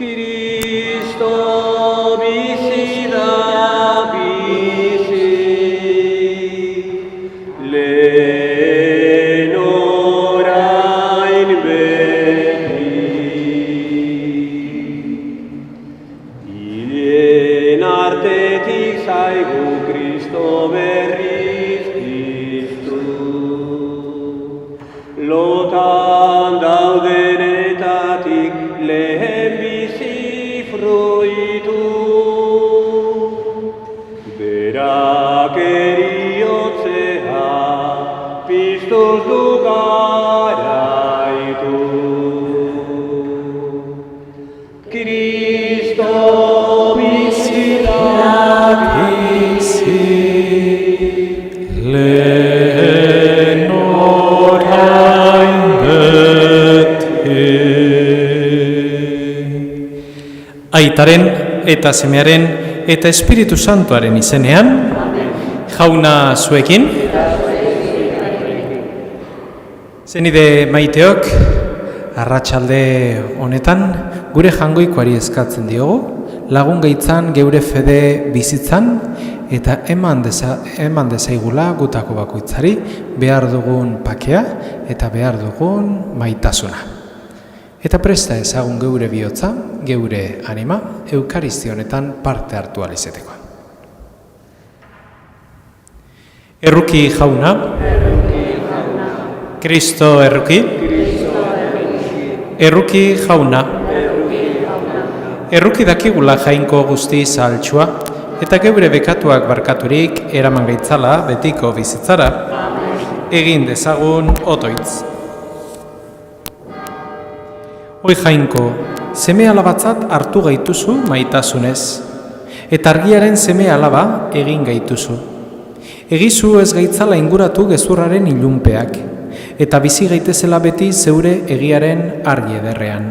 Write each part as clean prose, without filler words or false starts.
Cristo bizi da bizi, lehen orain beti. Hilen artetik zaigu Cristo berriz piztu, lotan daudenetatik lehen bizi fruitu. Berak eriotzea piztuz du garaitu. Cristo bizi da bizi, lehen orain beti. Aitaren eta Semearen eta Espiritu Santuaren izenean, jauna zuekin. Zenide maiteok, arratsalde honetan, gure jangoikoari eskatzen diogu, lagun gaitzan geure fede bizitzan, eta eman dezaigula gutako bakoitzari behar dugun pakea eta behar dugun maitasuna. Eta presta ezagun geure bihotza, geure anima, Eukaristia honetan parte hartu ahal izateko. Erruki jauna, Kristo erruki, erruki jauna, erruki dakigula jainko guzti zahaltsua, eta geure bekatuak barkaturik eraman gaitzala betiko bizitzara, egin dezagun otoitz. Hoi jainko, seme alabatzat hartu gaituzu maitasunez, eta argiaren seme alaba egin gaituzu. Egizu ez gaitzala inguratu gezurraren ilunpeak, eta bizi gaitezela beti zeure egiaren argi ederrean.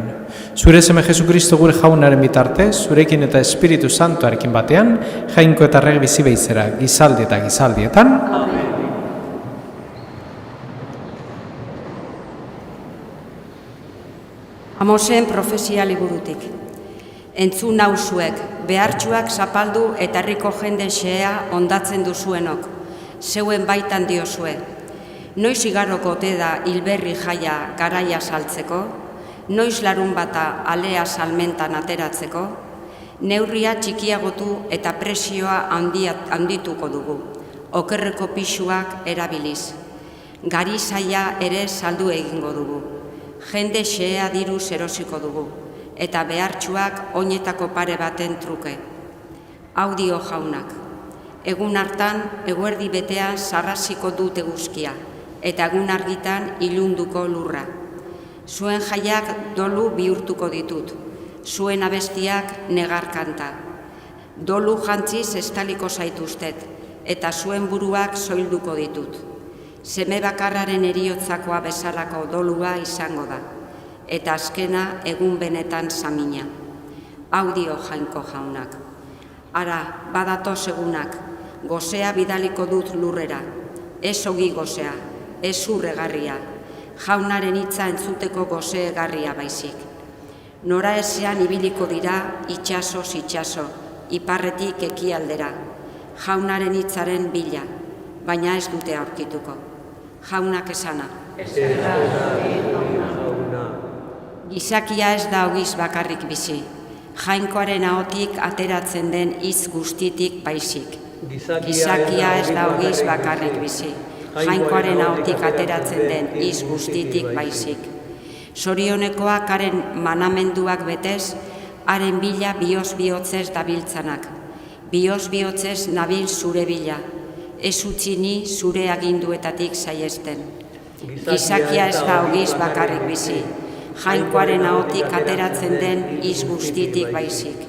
Zure seme Jesukristo gure jaunaren bitartez, zurekin eta Espiritu Santuarekin batean, jainko eta rege bizi beizera, gizaldi eta gizaldietan. Amosen profesia liburutik. Entzun nauzuek, behartsuak zapaldu eta herriko jende xea ondatzen duzuenok, zeuen baitan diozue. Noiz igaroko ote da hilberri jaia garaia saltzeko, noiz larun bata alea salmentan ateratzeko, neurria txikiagotu eta presioa handituko dugu, okerreko pisuak erabiliz. Gari zaila ere saldu egingo dugu. Jende xea diruz erosiko dugu, eta behartsuak oinetako pare baten truke. Hau dio jaunak, egun hartan eguerdi betean sarrasiko dute guzkia, eta egun argitan ilunduko lurra. Zuen jaiak dolu bihurtuko ditut, zuen abestiak negar kanta. Dolu jantziz estaliko zaituztet, eta zuen buruak soilduko ditut. Seme bakarraren eriotzakoa bezalako dolua izango da, eta azkena egun benetan samina. Hau dio jainko jaunak. Ara, badatoz egunak, gozea bidaliko dut lurrera, ez ogi gozea, ez urregarria, jaunaren hitza entzuteko goze egarria baizik. Nora ezean ibiliko dira itxasoz itxaso, iparretik ekialdera, jaunaren hitzaren bila, baina ez dute aurkituko. Jaunak esana. Gizakia ez da ogiz bakarrik bizi, jainkoaren ahotik ateratzen den hitz guztitik baizik. Gizakia ez da ogiz bakarrik bizi, jainkoaren ahotik ateratzen den hitz guztitik baizik. Zorionekoak haren manamenduak betez, haren bila bihotz-bihotzez dabiltzanak. Bihotz-bihotzez nabil zure bila, ez utzi ni zure aginduetatik saiesten. Gizakia ez da ogiz bakarrik bizi, jainkoaren ahotik ateratzen den hitz guztitik baizik.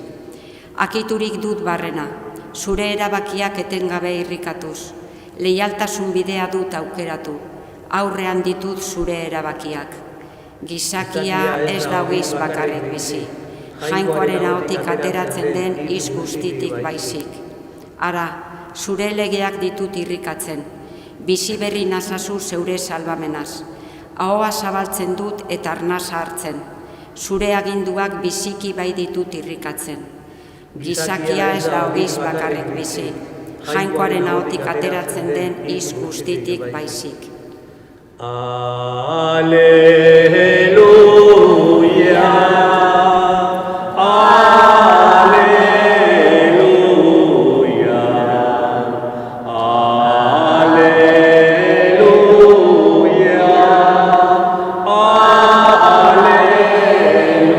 Akiturik dut barrena, zure erabakiak etengabe irrikatuz, leialtasun bidea dut aukeratu, aurrean ditut zure erabakiak. Gizakia ez da ogiz bakarrik bizi, jainkoaren ahotik ateratzen den hitz guztitik baizik. Ara, zure legeak ditut irrikatzen, bizi berri nazazu zeure salbamenaz. Ahoa zabaltzen dut eta arnasa hartzen, zure aginduak biziki bai ditut irrikatzen. Gizakia ez da ogiz bakarrik bizi, jainkoaren ahotik ateratzen den iz guztitik baizik. Aleluia, aleluia, aleluia, aleluia.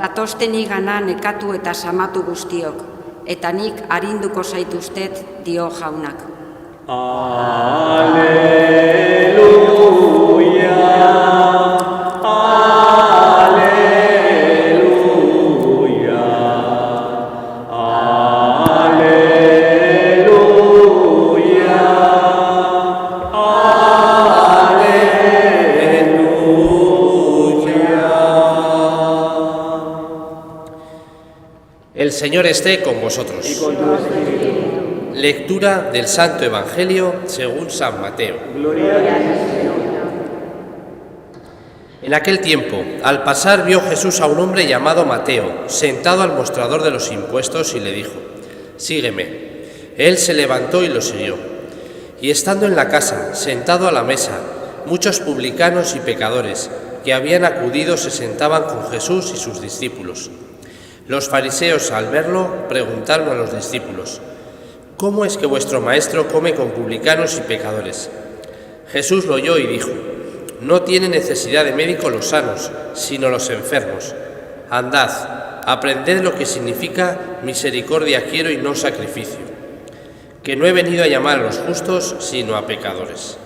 Zatoztenik gana nekatu eta samatu guztiok, eta nik arinduko zaituztet dio jaunak. Aleluia, aleluia, aleluia, aleluia. El Señor esté con vosotros. Y con tu espíritu. Lectura del Santo Evangelio según San Mateo. Gloria a ti, Señor. En aquel tiempo, al pasar, vio Jesús a un hombre llamado Mateo, sentado al mostrador de los impuestos, y le dijo: «Sígueme». Él se levantó y lo siguió. Y estando en la casa, sentado a la mesa, muchos publicanos y pecadores que habían acudido se sentaban con Jesús y sus discípulos. Los fariseos, al verlo, preguntaron a los discípulos: «¿Cómo es que vuestro maestro come con publicanos y pecadores?». Jesús lo oyó y dijo: «No tiene necesidad de médico los sanos, sino los enfermos. Andad, aprended lo que significa misericordia quiero y no sacrificio, que no he venido a llamar a los justos, sino a pecadores».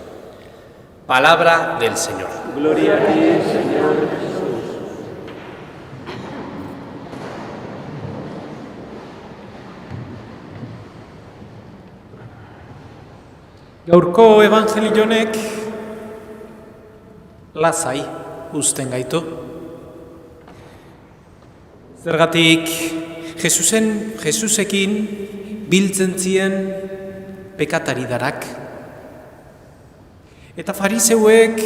Palabra del Señor. Gloria a ti, Señor. Gaurko evangelionek lasai uzten gaitu. Zergatik Jesusekin biltzen ziren pekatari darak. Eta fariseuek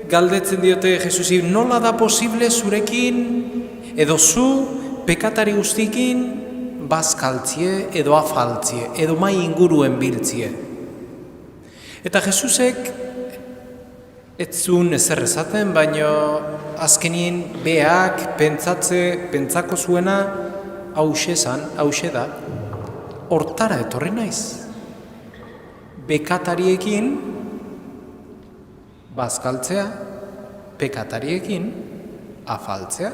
galdetzen diote Jesusi: «Nola da posible zurekin edo zu pekatari guztikin bazkaltzie edo afaltzie edo mai inguruen biltzie?» Eta Jesusek ez zuen ezer esaten, baino azkenien beak pentsako zuena hauxe da: hortara etorri naiz. Bekatariekin bazkaltzea, pekatariekin afaltzea.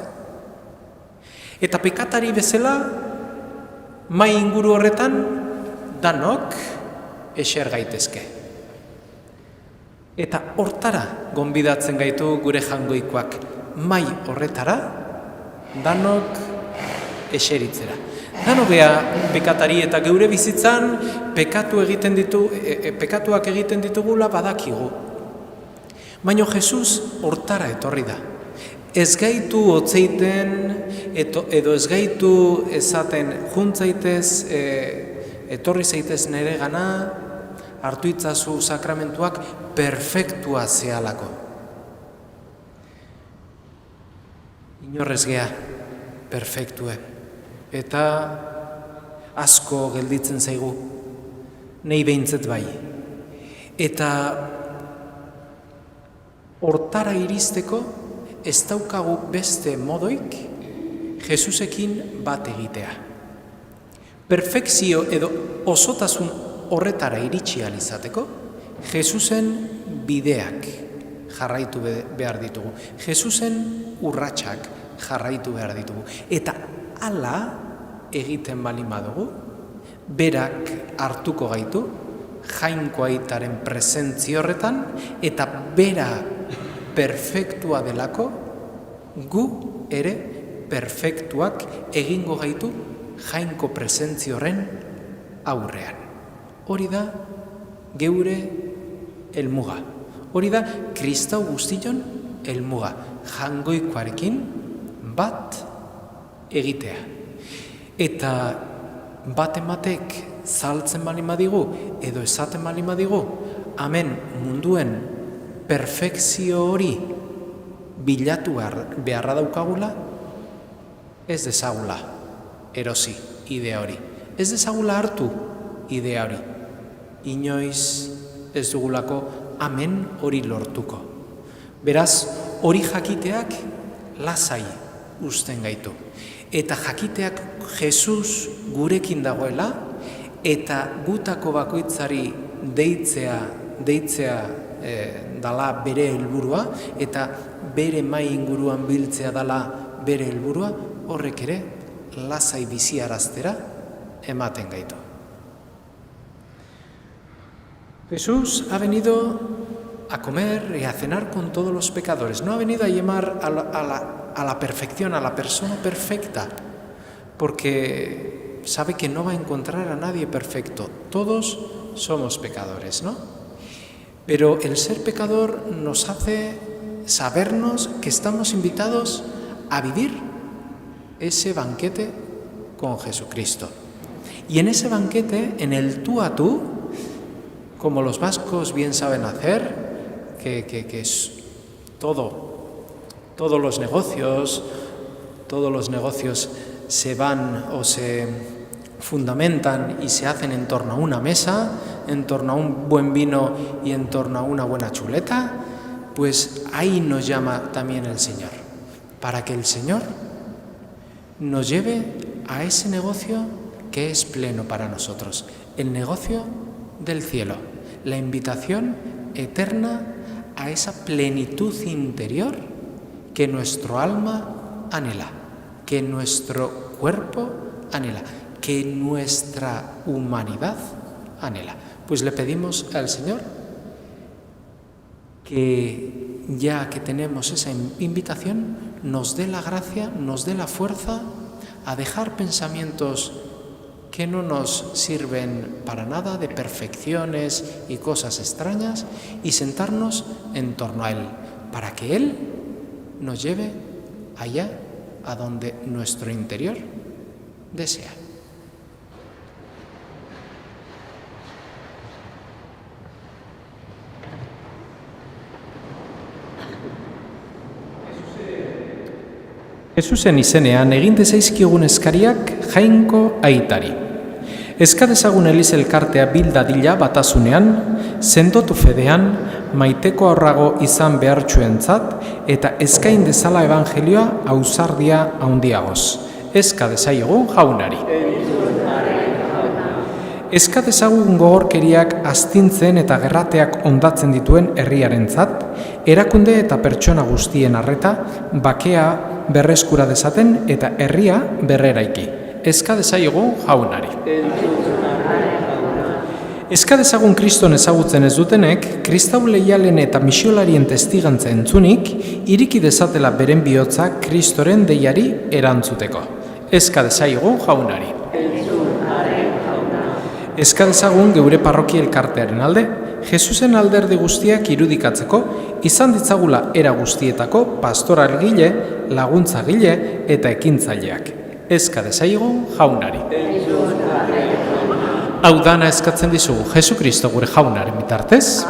Eta pekatari bezala, mai inguru horretan danok eser gaitezke. Eta hortara gonbidatzen gaitu gure jangoikoak, mai horretara danok eseritzera. Danok gea pekatari eta geure bizitzan pekatuak egiten ditugula badakigu. Baina Jesus hortara etorri da. Ez gaitu hotzeiten edo ez gaitu esaten juntzaitez, etorri zaitez nere gana, hartu itzazu sakramentuak perfektua zehalako. Inorrez gea perfektue. Eta asko gelditzen zaigu, nei behintzet bai. Eta hortara iristeko ez daukagu beste modoik Jesusekin bat egitea. Perfekzio edo osotasun horretara iritsi ahal izateko, Jesusen bideak jarraitu behar ditugu. Jesusen urratsak jarraitu behar ditugu. Eta hala egiten baldin badugu, berak hartuko gaitu, Jainko Aitaren presentzio horretan, eta bera perfektua delako, gu ere perfektuak egingo gaitu Jainko presentzio horren aurrean. Hori da geure helmuga. Hori da kristau guztion helmuga. Jangoikoarekin bat egitea. Eta bat-ematek saltzen baldin badigu edo esaten baldin badigu, hemen munduen perfekzio hori bilatu beharra daukagula, ez dezagula erosi idea hori. Ez dezagula hartu idea hori. Inoiz ez dugulako amen hori lortuko. Beraz, hori jakiteak lasai uzten gaitu. Eta jakiteak Jesus gurekin dagoela, eta gutako bakoitzari deitzea dala bere helburua, eta bere mai inguruan biltzea dala bere helburua, horrek ere lasai biziaraztera ematen gaitu. Jesús ha venido a comer y a cenar con todos los pecadores. No ha venido a llamar a la perfección, a la persona perfecta, porque sabe que no va a encontrar a nadie perfecto. Todos somos pecadores, ¿no? Pero el ser pecador nos hace sabernos que estamos invitados a vivir ese banquete con Jesucristo. Y en ese banquete, en el tú a tú, como los vascos bien saben hacer, que es todos los negocios se van o se fundamentan y se hacen en torno a una mesa, en torno a un buen vino y en torno a una buena chuleta, pues ahí nos llama también el Señor, para que el Señor nos lleve a ese negocio que es pleno para nosotros, el negocio del cielo, la invitación eterna a esa plenitud interior que nuestro alma anhela, que nuestro cuerpo anhela, que nuestra humanidad anhela. Pues le pedimos al Señor que ya que tenemos esa invitación, nos dé la gracia, nos dé la fuerza a dejar pensamientos que no nos sirven para nada, de perfecciones y cosas extrañas, y sentarnos en torno a Él, para que Él nos lleve allá a donde nuestro interior desea. Jesusen izenean egin dezaizkigun eskariak Jainko aitari. Eska dezagun Eliz elkartea bildadila batasunean, sendotu fedean, maiteko aurrago izan behartsuentzat eta eskain dezala evangelioa ausardia handiagoz. Eska dezaiegun jaunari. Eska dezagun gogorkeriak astintzen eta gerrateak ondatzen dituen herriarentzat, erakunde eta pertsona guztien arreta, bakea berreskura dezaten eta herria berreraiki. Eska dezaiegun jaunari. Eska dezagun Kriston ezagutzen ez dutenek, kristau leialen eta misiolarien testigantza entzunik, iriki dezatela beren bihotza Kristoren deiari erantzuteko. Eska dezaiegun jaunari. Eska dezagun geure parroki elkartearen alde, Jesusen alderdi guztiak irudikatzeko, izan ditzagula era guztietako pastoralgile, laguntzagile eta ekintzaileak. Eska dezaiegun jaunari. Hau dana eskatzen dizugu Jesukristo gure jaunaren bitartez.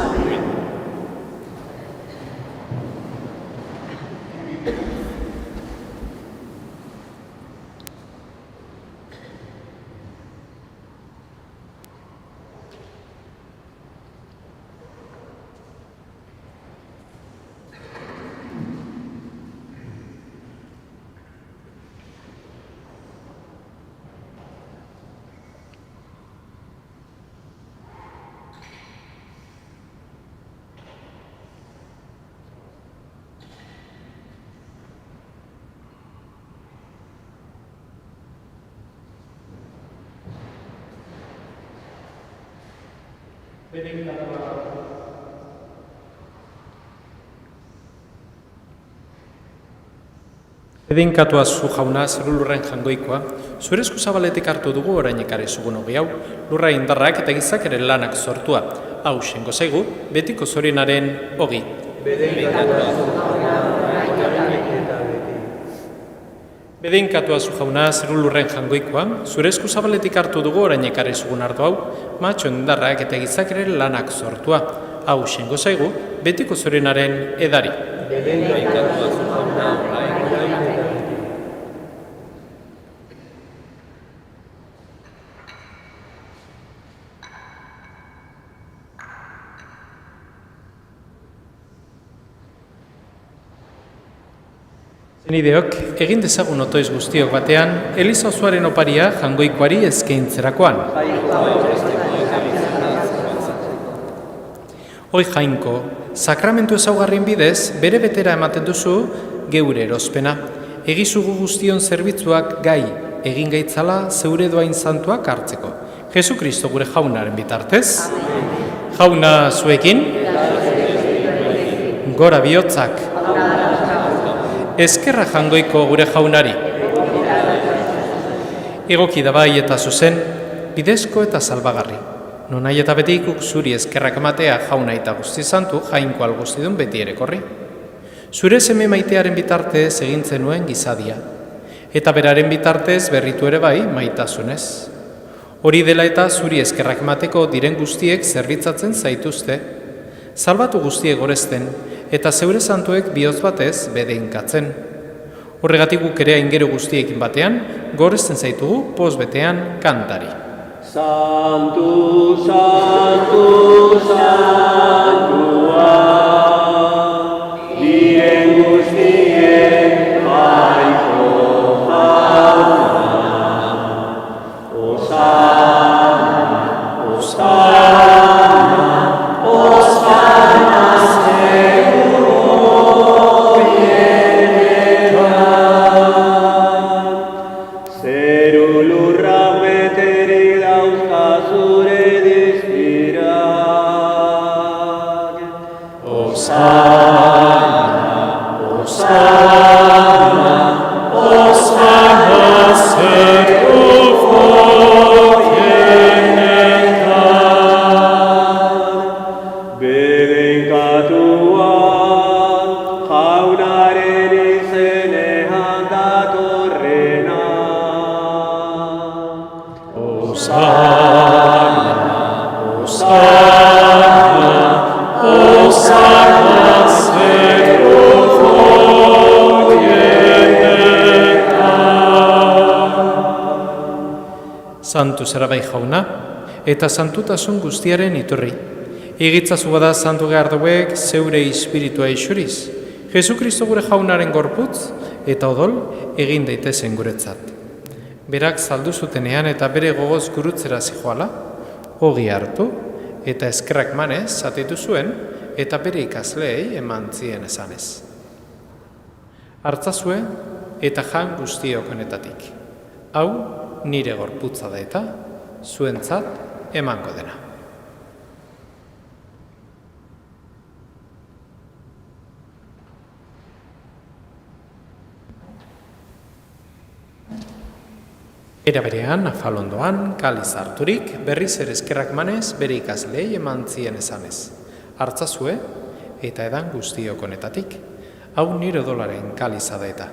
Bedinkatua zu jauna, zeru lurren jangoikoa, zure esku zabaletik hartu dugu orain ekarri zugun hogi hau, lurra indarrak eta gizak ere lanak sortua. Hau, xengo zaigu, betiko zorinaren hogi. Bedinkatua zu jauna, zeru lurren jangoikoa, zure esku zabaletik hartu dugu orain ekarri zugun hartu hau, matxo indarrak eta gizak ere lanak sortua. hau xengo zaigu, betiko zorenaren edari. Zenideok, egin dezagun otoiz guztiok batean, Eliza osoaren oparia jangoikoari eskaintzerakoan. Hoi jainko, sakramentu ezaugarrien bidez, bere betera ematen duzu geure erospena. Egizugu guztion zerbitzuak gai egin gaitzala zeure doain santuak hartzeko. Jesu Kristo gure jaunaren bitartez. Jauna zuekin, gora bihotzak. Eskerra jangoiko gure jaunari. Egoki da bai eta zuzen, bidezko eta salbagarri. Nonai eta betikuk zuri eskerrak ematea jauna eta guzti santu jainko alguztidun beti ere korri. Zure seme maitearen bitartez egintzen nuen gizadia. Eta beraren bitartez berritu ere bai maitasunez. Hori dela eta zuri eskerrak emateko diren guztiek zerbitzatzen zaituzte. Salbatu guztiek gorezten, eta zeure santuek bihotz batez bedeinkatzen. Horregatik guk ere ingero guztiekin batean, gorezten zaitugu poz betean kantari. Santu, santu, santua, diren guztien baiko jauna. Osana, osana, osana seguro bienetan. Zeru lurra beterik dauzka zure dizkirak. Osana, osana, osana seguro bienetan. Bedenkatua jaunaren izenean datorrena. Osana, osana, osana seguro bienetan. Santu zara bai jauna, eta santutasun guztiaren iturri. Egitzazu bada santu garduek zeure espiritua isuriz. Jesu Kristo gure jaunaren gorputz eta odol egin daitezen guretzat. Berak saldu zutenean eta bere gogoz gurutzera zijoala, ogi hartu eta eskerrak manez zatitu zuen eta bere ikasleei eman zien esanez. Hartzazue eta jan guztiok honetatik. Hau nire gorputza da eta zuentzat emango dena. Era berean, afalondoan, kaliz harturik, berriz ere eskerrak manez, bere ikasleei eman zien esanez. Hartzazue eta edan guztiok honetatik. Hau nire odolaren kaliza da eta.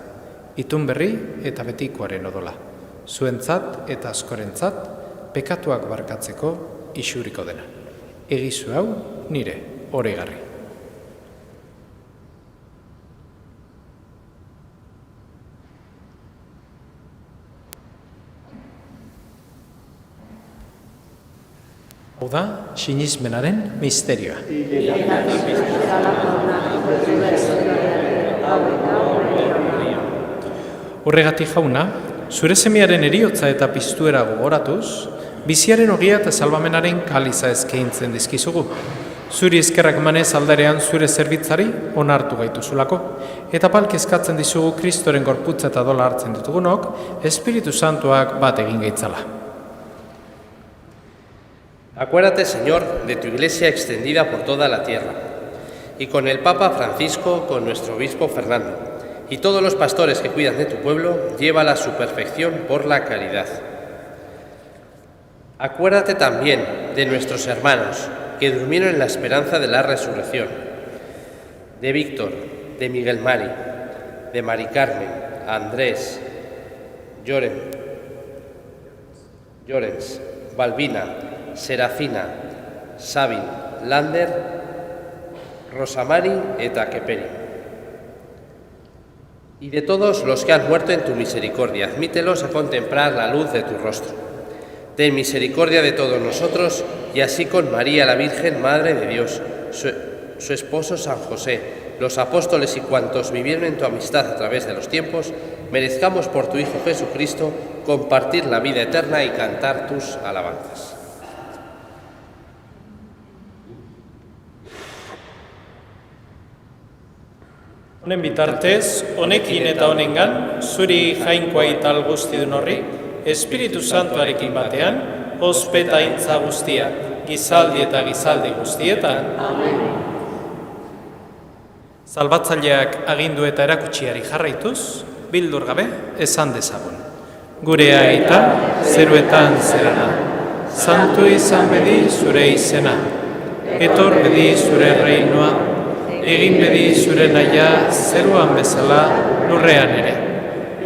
Itun berri eta betikoaren odola. Zuentzat eta askorentzat, pekatuak barkatzeko isuriko dena. Egizu hau nire oregarri. Hau da, sinismenaren misterioa. Horregatik jauna, zure semearen eriotza eta piztuera gogoratuz, biziaren ogia eta salbamenaren kaliza eskaintzen dizkizugu. Zuri eskerrak manez aldarean zure zerbitzari onartu gaituzulako, eta palki eskatzen dizugu Kristoren gorputza eta dola hartzen ditugunok, Espiritu Santuak bat egin gaitzala. Acuérdate, Señor, de tu Iglesia extendida por toda la tierra, y con el Papa Francisco, con nuestro obispo Fernando, y todos los pastores que cuidan de tu pueblo, llévala a su perfección por la caridad. Acuérdate también de nuestros hermanos que durmieron en la esperanza de la resurrección, de Víctor, de Miguel Mari, de Mari Carmen, Andrés, Llorens, Balbina, Serafina, Sabin, Lander Rosamari eta Keperi. Y de todos los que han muerto en tu misericordia, admítelos a contemplar la luz de tu rostro. Ten misericordia de todos nosotros, y así con María la Virgen, Madre de Dios, su esposo San José, los apóstoles y cuantos vivieron en tu amistad a través de los tiempos, merezcamos por tu Hijo Jesucristo compartir la vida eterna y cantar tus alabanzas. Honen bitartez, honekin eta honengan, zuri jainkoa ital guztidun horri, Espiritu Santuarekin batean, ospeta intza guztia, gizaldi eta gizaldi guztietan. Salbatzaileak agindu eta erakutsiari jarraituz, bildur gabe esan dezagun. Gure aita, zeruetan zerana, santu izan bedi zure izena, etor bedi zure reinua, egin bedi zure naia zeruan bezala lurrean ere.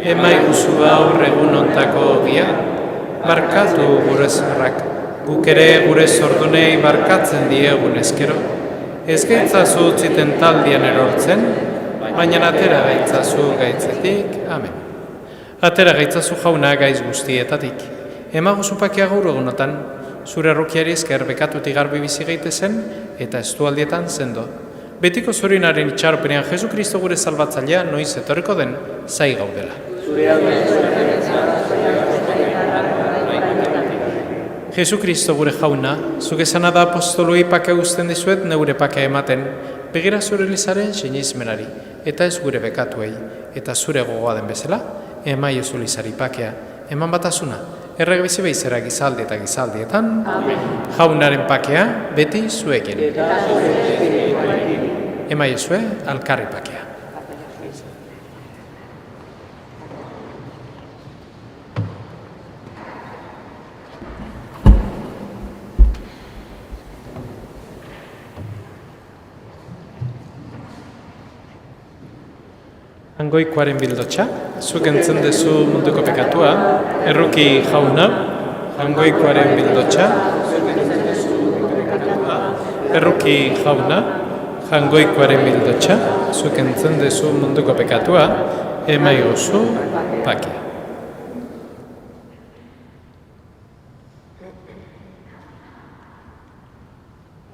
Emaiguzu gaur egun ontako ogia, barkatu gure zarrak, guk ere gure zordunei barkatzen diegun ezkero. Ez gaitzazu utziten taldian erortzen, baina atera gaitzazu gaitzetik, amen. Atera gaitzazu jauna gaiz guztietatik. Emaguzu pakia gaur egunotan, zure errukiari esker bekatutik garbi bizi gaitezen eta estualdietan sendo. Betiko zorinaren itxaropenean Jesukristo gure salbatzailea noiz etorriko den zai gaudela. Jesukristo gure jauna, zuk esana da apostoloi pake guzten dizuet neure pake ematen, begira zure lizaren sinizmenari, eta ez gure bekatuei, eta zure gogoa den bezala, emai ezu lizari pakea, eman batasuna, erreg bizi behizera gizaldi eta gizaldietan, jaunaren pakea beti zuekin. Emai ezue, alkarri pakea. Hangoikoaren bildotxa, zuk entzun dezu munduko pekatua, erruki jauna, hangoikoaren bildotxa, erruki jauna, hangoikoaren bildotxa, zuk entzun dezu munduko pekatua, emaiguzu pakia.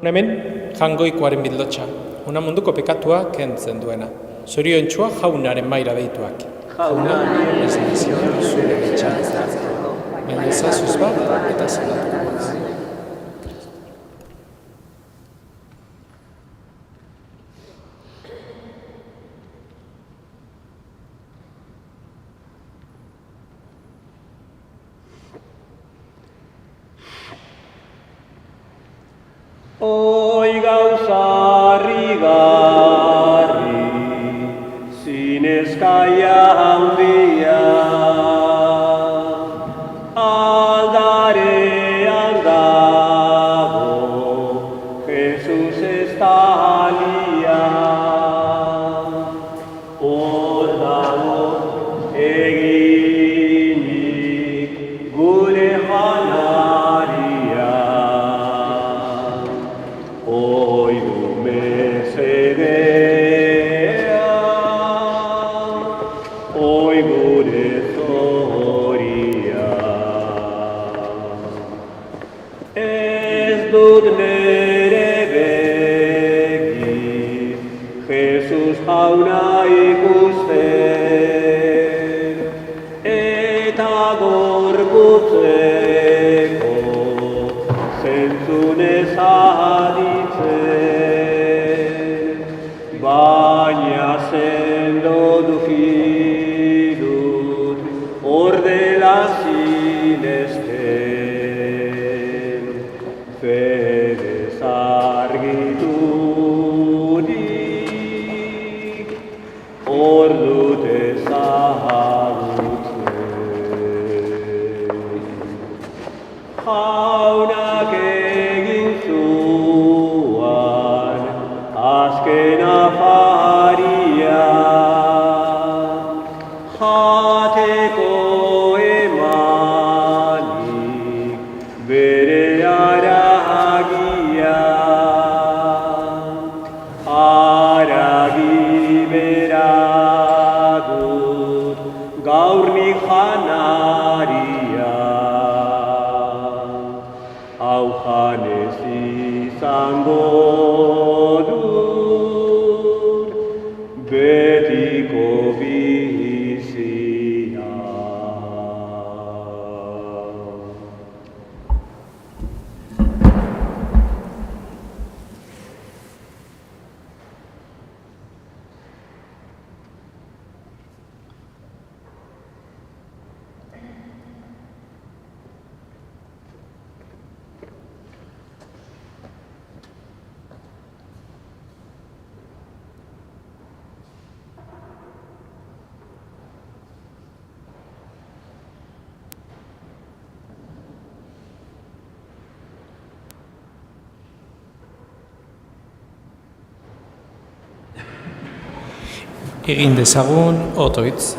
Hemen, hangoikoaren bildotxa, una munduko pekatua kentzen duena. Zoriontxua jaunaren maira deituak. Jauna, ez nazio, zure betxan. Baina ezazuz bat eta zelatuko. Oi gauzarri garri, zinezkaia handia, aldarean dago, Jesus ez da alia. Hor dago eginik gure janaria, oi du mesedea, oi gure zoria. Ez dut nere begi, Jesus jauna ikusten, eta gorputzeko zentzunez aditzen, baina sendo dukidut ordela sinesten, fedez argiturik, ordut ezagutzen. Jaunak egin zuan azken afaria, jateko emanik bere haragia, janez izango dut betiko bizia. Egin dezagun otoitz.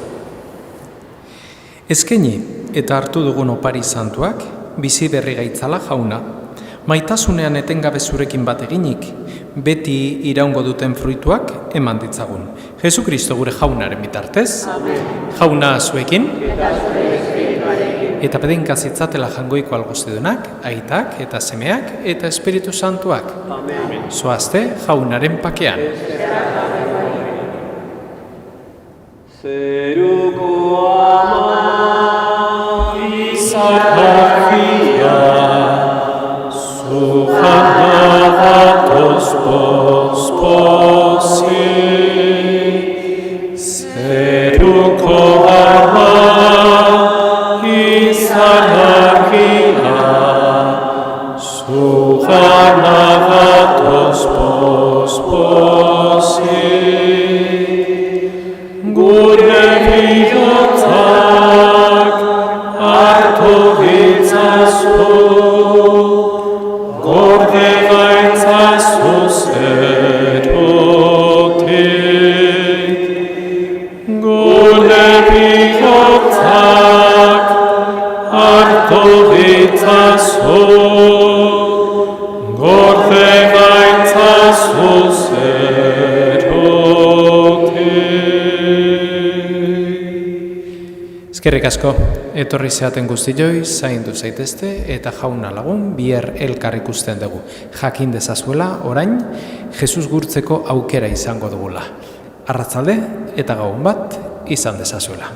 Eskaini eta hartu dugun opari santuak bizi berri gaitzala jauna. Maitasunean etengabe zurekin bat eginik, beti iraungo duten fruituak eman ditzagun. Jesu Kristo gure jaunaren bitartez. Amen. Jauna zuekin. Eta bedenka zitzatela jangoiko algoztidunak, aitak eta semeak eta Espiritu Santuak. Amen. Zoazte jaunaren pakean. Zeruko ama Zaharria, Zuhana batoz posposi, Zeruko ama Zaharria, Zuhana batoz posposi, gure bihotzak hartu ditzazu, gorde gaitzazu zerotik. Gure bihotzak hartu ditzazu, gorde gaitzazu zerotik. Eskerrik asko, etorri zeaten guztioi, zaindu zaitezte eta jauna lagun bihar elkar ikusten dugu. Jakin dezazuela, orain, Jesus gurtzeko aukera izango dugula. Arratzalde eta gabon bat izan dezazuela.